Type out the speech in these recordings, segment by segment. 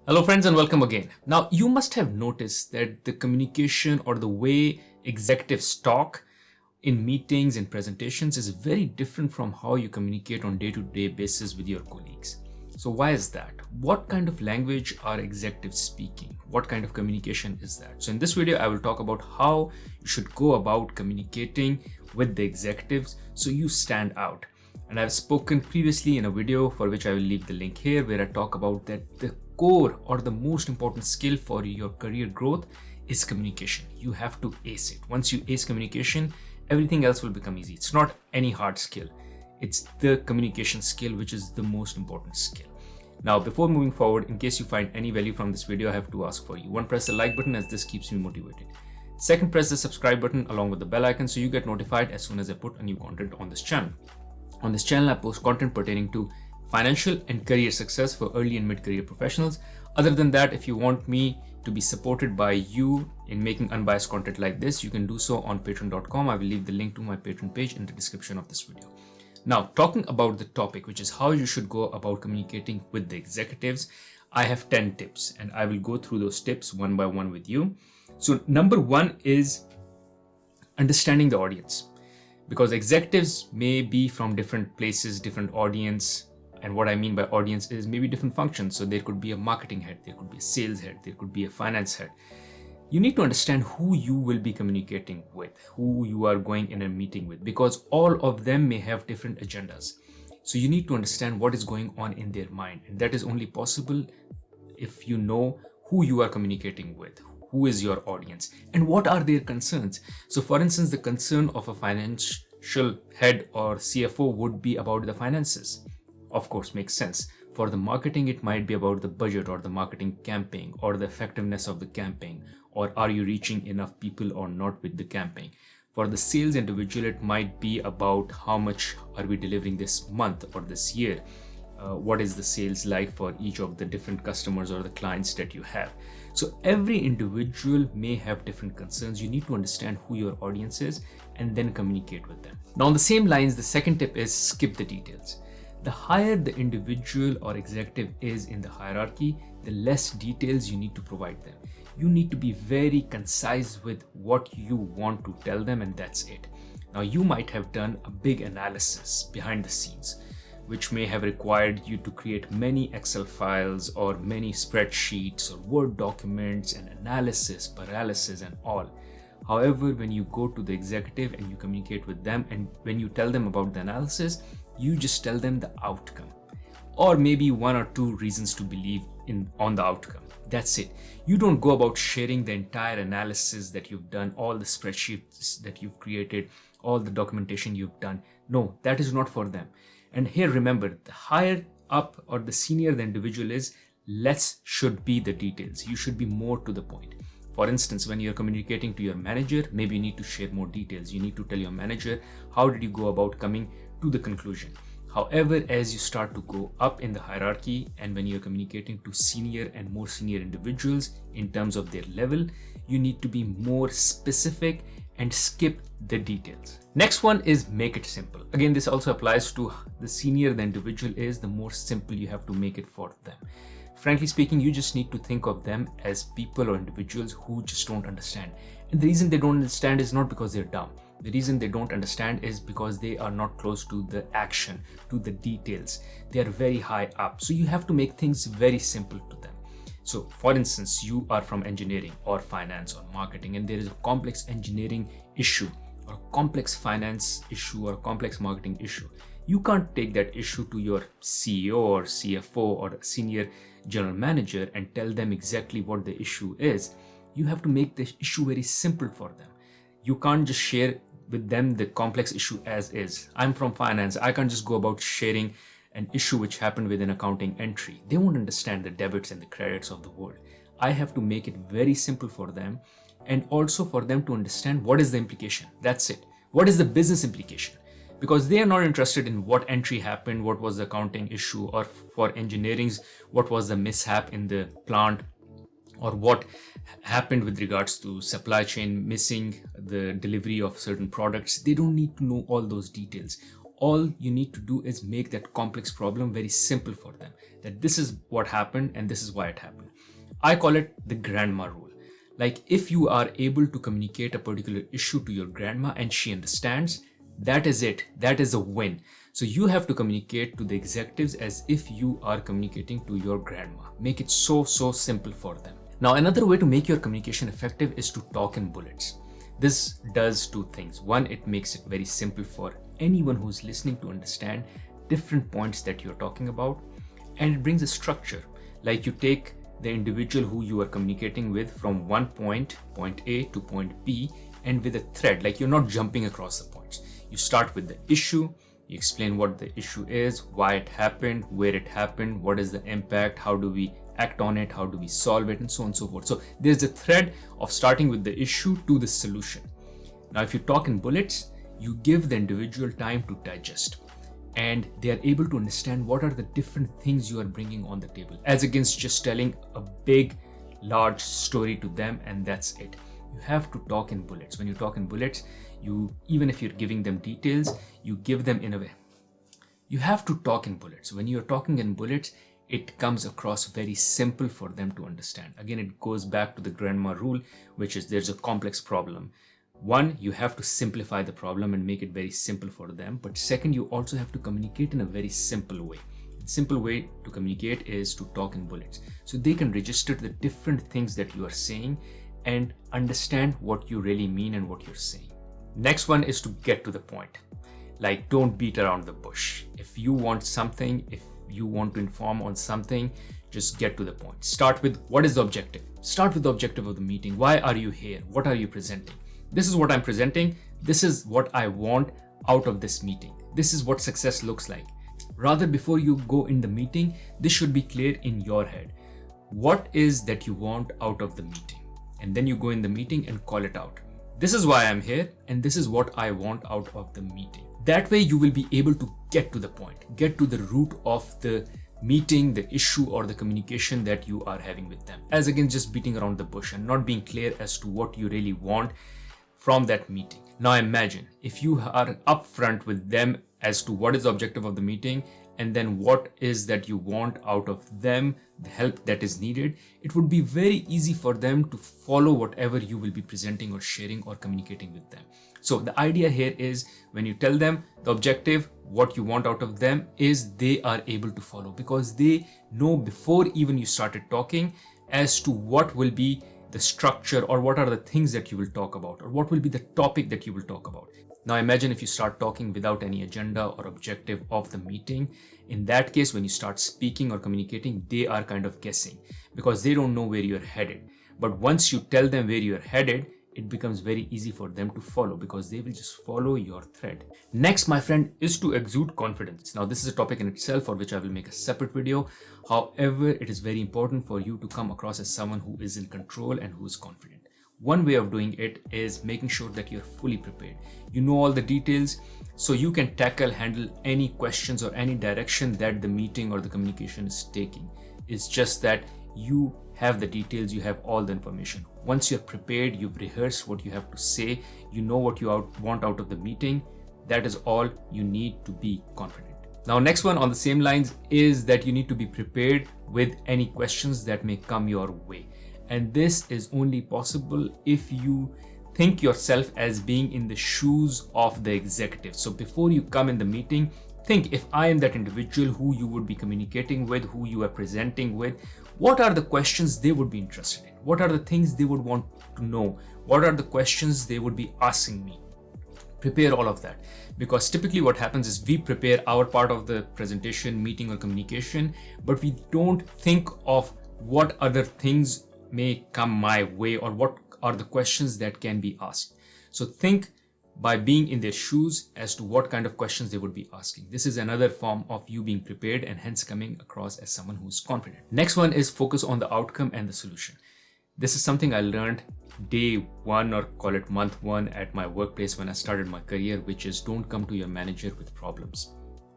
Hello friends and welcome again. Now you must have noticed that the communication or the way executives talk in meetings and presentations is very different from how you communicate on day-to-day basis with your colleagues. So why is that? What kind of language are executives speaking? What kind of communication is that? So in this video, I will talk about how you should go about communicating with the executives so you stand out. And I've spoken previously in a video for which I will leave the link here, where I talk about that the core or the most important skill for your career growth is communication. You have to ace it. Once you ace communication, everything else will become easy. It's not any hard skill. It's the communication skill which is the most important skill. Now, before moving forward, in case you find any value from this video, I have to ask for you. One, press the like button as this keeps me motivated. Second, press the subscribe button along with the bell icon so you get notified as soon as I put a new content on this channel. On this channel, I post content pertaining to financial and career success for early and mid-career professionals. Other than that, if you want me to be supported by you in making unbiased content like this, you can do so on patreon.com. I will leave the link to my Patreon page in the description of this video. Now, talking about the topic, which is how you should go about communicating with the executives, I have 10 tips and I will go through those tips one by one with you. So number one is understanding the audience, because executives may be from different places, different audience. And what I mean by audience is maybe different functions. So there could be a marketing head, there could be a sales head, there could be a finance head. You need to understand who you will be communicating with, who you are going in a meeting with, because all of them may have different agendas. So you need to understand what is going on in their mind. And that is only possible if you know who you are communicating with, who is your audience, and what are their concerns. So for instance, the concern of a financial head or CFO would be about the finances. Of course, makes sense. For the marketing, it might be about the budget or the marketing campaign or the effectiveness of the campaign, or are you reaching enough people or not with the campaign. For the sales individual, it might be about how much are we delivering this month or this year. What is the sales like for each of the different customers or the clients that you have. So every individual may have different concerns. You need to understand who your audience is and then communicate with them. Now, on the same lines, the second tip is skip the details. The higher the individual or executive is in the hierarchy, the less details you need to provide them. You need to be very concise with what you want to tell them, and that's it. Now, you might have done a big analysis behind the scenes, which may have required you to create many Excel files or many spreadsheets or Word documents and analysis, paralysis and all. However, when you go to the executive and you communicate with them, and when you tell them about the analysis, you just tell them the outcome, or maybe one or two reasons to believe on the outcome. That's it. You don't go about sharing the entire analysis that you've done, all the spreadsheets that you've created, all the documentation you've done. No, that is not for them. And here, remember, the higher up or the senior the individual is, less should be the details. You should be more to the point. For instance, when you're communicating to your manager, maybe you need to share more details. You need to tell your manager, how did you go about coming to the conclusion? However, as you start to go up in the hierarchy and when you're communicating to senior and more senior individuals in terms of their level, you need to be more specific and skip the details. Next one is make it simple. Again, this also applies to the senior the individual is, the more simple you have to make it for them. Frankly speaking, you just need to think of them as people or individuals who just don't understand. And the reason they don't understand is not because they're dumb. The reason they don't understand is because they are not close to the action, to the details. They are very high up. So you have to make things very simple to them. So for instance, you are from engineering or finance or marketing, and there is a complex engineering issue or complex finance issue or complex marketing issue. You can't take that issue to your CEO or CFO or senior general manager and tell them exactly what the issue is. You have to make the issue very simple for them. You can't just share with them the complex issue as is. I'm from finance. I can't just go about sharing an issue which happened with an accounting entry. They won't understand the debits and the credits of the world. I have to make it very simple for them, and also for them to understand what is the implication. That's it. What is the business implication? Because they are not interested in what entry happened, what was the accounting issue, or for engineering's, what was the mishap in the plant, or what happened with regards to supply chain missing the delivery of certain products. They don't need to know all those details. all you need to do is make that complex problem very simple for them. That this is what happened and this is why it happened. I call it the grandma rule. Like if you are able to communicate a particular issue to your grandma and she understands, that is it. That is a win. So you have to communicate to the executives as if you are communicating to your grandma. Make it so simple for them. Now, another way to make your communication effective is to talk in bullets. This does two things. One, it makes it very simple for anyone who's listening to understand different points that you're talking about. And it brings a structure. Like you take the individual who you are communicating with from one point A to point B, and with a thread, like you're not jumping across the points. You start with the issue, you explain what the issue is, why it happened, where it happened, what is the impact, how do we act on it, how do we solve it, and so on and so forth. So there's a thread of starting with the issue to the solution. Now, if you talk in bullets, you give the individual time to digest, and they are able to understand what are the different things you are bringing on the table, as against just telling a big, large story to them and that's it. You have to talk in bullets. When you talk in bullets, even if you're giving them details, you give them in a way. You have to talk in bullets. When you're talking in bullets, it comes across very simple for them to understand. Again, it goes back to the grandma rule, which is there's a complex problem. One, you have to simplify the problem and make it very simple for them. But second, you also have to communicate in a very simple way. The simple way to communicate is to talk in bullets. So they can register the different things that you are saying and understand what you really mean and what you're saying. Next one is to get to the point. Like, don't beat around the bush. If you want something, if you want to inform on something, just get to the point. Start with what is the objective. Start with the objective of the meeting. Why are you here? What are you presenting? This is what I'm presenting. This is what I want out of this meeting. This is what success looks like. Rather, before you go in the meeting, this should be clear in your head. What is that you want out of the meeting? And then you go in the meeting and call it out. This is why I'm here, and this is what I want out of the meeting. That way you will be able to get to the point, get to the root of the meeting, the issue, or the communication that you are having with them, as against just beating around the bush and not being clear as to what you really want from that meeting. Now imagine if you are upfront with them as to what is the objective of the meeting and then what is that you want out of them, the help that is needed, it would be very easy for them to follow whatever you will be presenting or sharing or communicating with them. So the idea here is when you tell them the objective, what you want out of them, is they are able to follow because they know before even you started talking as to what will be the structure or what are the things that you will talk about or what will be the topic that you will talk about. Now imagine if you start talking without any agenda or objective of the meeting. In that case, when you start speaking or communicating, they are kind of guessing because they don't know where you're headed. But once you tell them where you're headed, it becomes very easy for them to follow because they will just follow your thread. Next, my friend, is to exude confidence. Now, this is a topic in itself for which I will make a separate video. However, it is very important for you to come across as someone who is in control and who is confident. One way of doing it is making sure that you're fully prepared. You know all the details, so you can handle any questions or any direction that the meeting or the communication is taking. It's just that you have the details, you have all the information. Once you're prepared, you've rehearsed what you have to say, you know what you want out of the meeting, that is all you need to be confident. Now, next one on the same lines is that you need to be prepared with any questions that may come your way. And this is only possible if you think yourself as being in the shoes of the executive. So before you come in the meeting, think, if I am that individual who you would be communicating with, who you are presenting with, what are the questions they would be interested in? What are the things they would want to know? What are the questions they would be asking me? Prepare all of that, because typically what happens is we prepare our part of the presentation, meeting, or communication, but we don't think of what other things may come my way or what are the questions that can be asked. So think by being in their shoes as to what kind of questions they would be asking. This is another form of you being prepared and hence coming across as someone who's confident. Next one is focus on the outcome and the solution. This is something I learned day one, or call it month one, at my workplace when I started my career, which is don't come to your manager with problems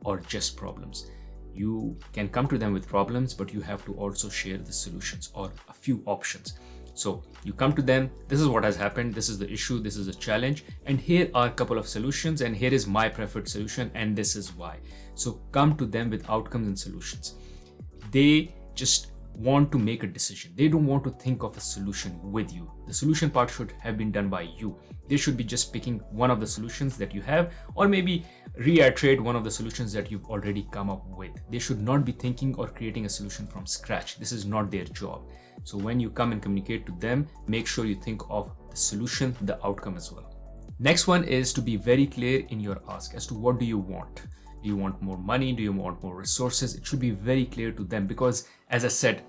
or just problems. You can come to them with problems, but you have to also share the solutions or a few options. So you come to them, this is what has happened, this is the issue, this is the challenge, and here are a couple of solutions, and here is my preferred solution, and this is why. So come to them with outcomes and solutions. They just want to make a decision. They don't want to think of a solution with you. The solution part should have been done by you. They should be just picking one of the solutions that you have, or maybe reiterate one of the solutions that you've already come up with. They should not be thinking or creating a solution from scratch. This is not their job. So when you come and communicate to them, make sure you think of the solution, the outcome as well. Next one is to be very clear in your ask as to what do you want. Do you want more money? Do you want more resources? It should be very clear to them, because as I said,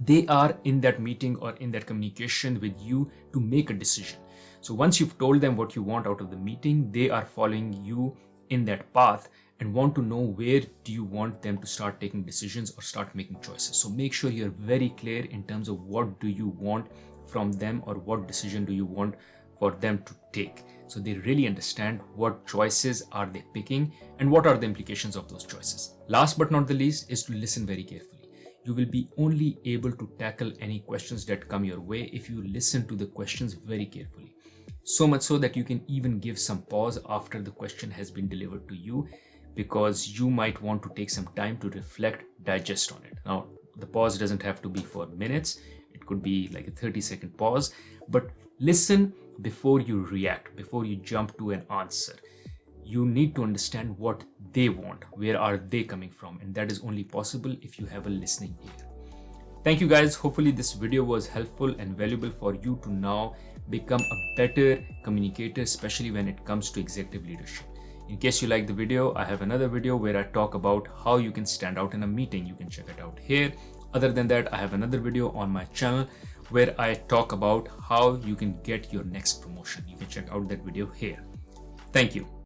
they are in that meeting or in that communication with you to make a decision. So once you've told them what you want out of the meeting, they are following you in that path and want to know where do you want them to start taking decisions or start making choices. So make sure you're very clear in terms of what do you want from them, or what decision do you want for them to take, so they really understand what choices are they picking and what are the implications of those choices. Last but not the least is to listen very carefully. You will be only able to tackle any questions that come your way if you listen to the questions very carefully. So much so that you can even give some pause after the question has been delivered to you, because you might want to take some time to reflect, digest on it. Now, the pause doesn't have to be for minutes. It could be like a 30-second pause, but listen before you react, before you jump to an answer. You need to understand what they want, where are they coming from, and that is only possible if you have a listening ear. Thank you guys. Hopefully this video was helpful and valuable for you to now become a better communicator, especially when it comes to executive leadership. In case you like the video, I have another video where I talk about how you can stand out in a meeting. You can check it out here. Other than that, I have another video on my channel where I talk about how you can get your next promotion. You can check out that video here. Thank you.